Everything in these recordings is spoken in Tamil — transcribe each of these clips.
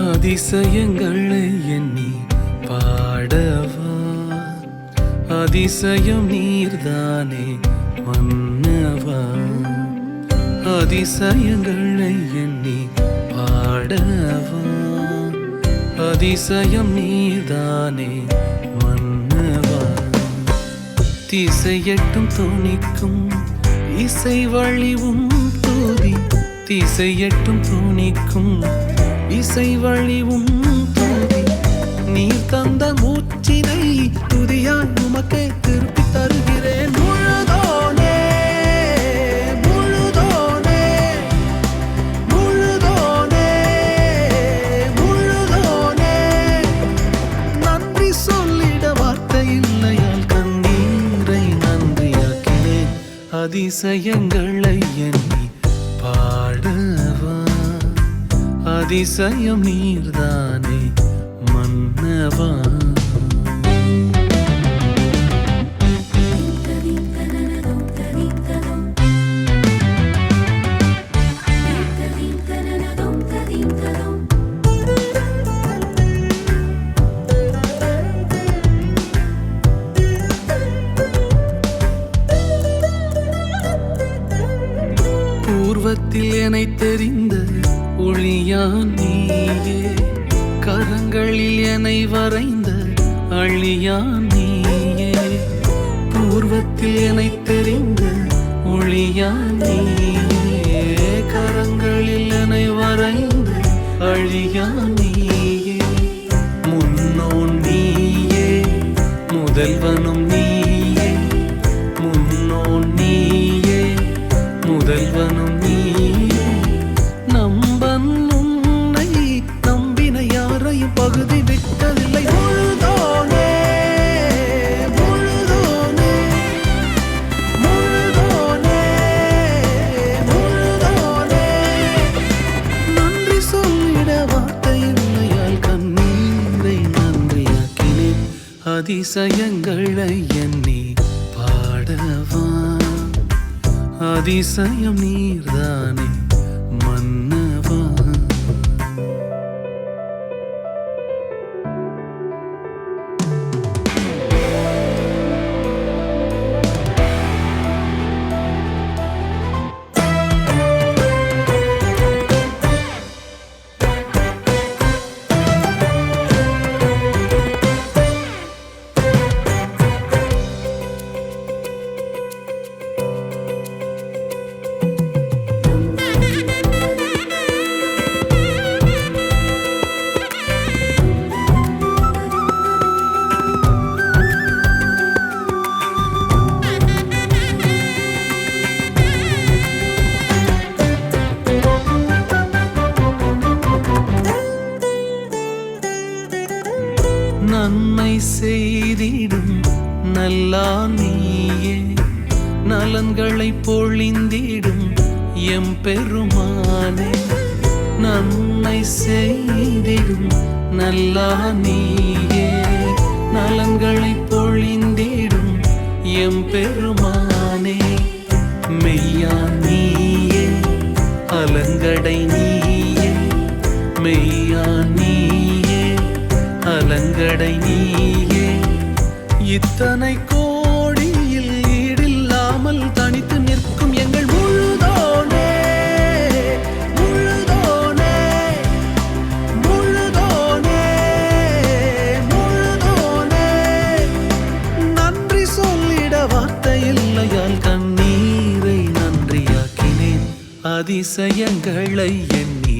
அதிசயங்களை எண்ணி பாடவா, அதிசயம் நீர்தானே மன்னவா. அதிசயங்களை எண்ணி பாடவா, அதிசயம் நீர்தானே மன்னவா. திசையட்டும் துணிக்கும் இசை வழிவும் தூதி, திசையட்டும் துணிக்கும் இசை வழிவும் தூதி. நீர் தந்த மூச்சினை துதியாய் உமக்கே திருப்பி தருகிறேன். முழுதோனே முழுதோனே முழுதோனே முழுதோனே. நன்றி சொல்லிட வார்த்தை இல்லையால் கண்ணீரை நன்றியாக்கினேன். அதிசயங்களை எண்ணி பாடவா, அதிசயம் நீர்தானே மன்னவா. பூர்வத்தில் என்னை தெரிந்த ஒளியான் நீயே, கரங்களில் என்னை வரைந்த அழியான் நீயே. பூர்வத்தில் என்னை தெரிந்த ஒளியான் நீயே, கரங்களில் என்னை வரைந்த அழியான் நீயே. முன்னோன் நீயே, முதல்வனும் நீயே, முன்னோன் நீயே, முதல்வனும் நீயே. நம்பன் உன்னை நம்பின யாரையும் பகுதி விட்டதில்லை. முழுதோனே முழுதோனே முழுதோனே முழுதோனே. நன்றி சொல்லிட வார்த்தை இல்லையால் கண்ணீரை நன்றியாக்கினேன். அதிசயங்களை எண்ணி பாடவா, அதிசயம் நீர்தானே மன்னவா. நன்மை செய்திடும் நல்லா நீயே, நலன்களை பொழிந்திடும் எம் பெருமானே. நன்மை செய்திடும் நல்லா நீயே, நலன்களை பொழிந்திடும் எம் பெருமானே. மெய்யா நீயே, அலங்கடை நீயே, மெய்யா நீயே, அலங்கடை நீயே. இத்தனை கோடியில் ஈடில்லாமல் தனித்து நிற்கும் எங்கள் முழுதோனே முழுதோனே முழுதோனே முழுதோனே. நன்றி சொல்லிட வார்த்தை இல்லையால் கண்ணீரை நன்றியாக்கினேன். அதிசயங்களை எண்ணி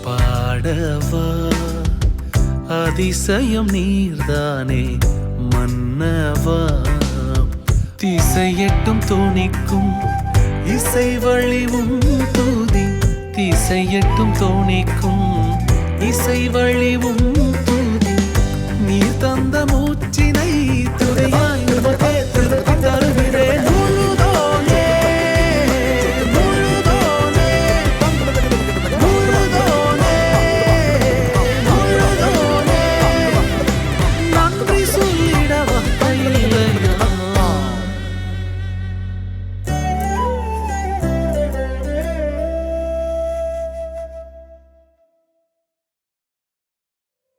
பாடவா, அதிசயம் நீர்தானே மன்னவா. திசையெட்டும் தோணிக்கும் இசை வழிவும் தூதி, திசையெட்டும் தோணிக்கும் இசை வழிவும் தூதி, நீர் தந்த மூச்சில்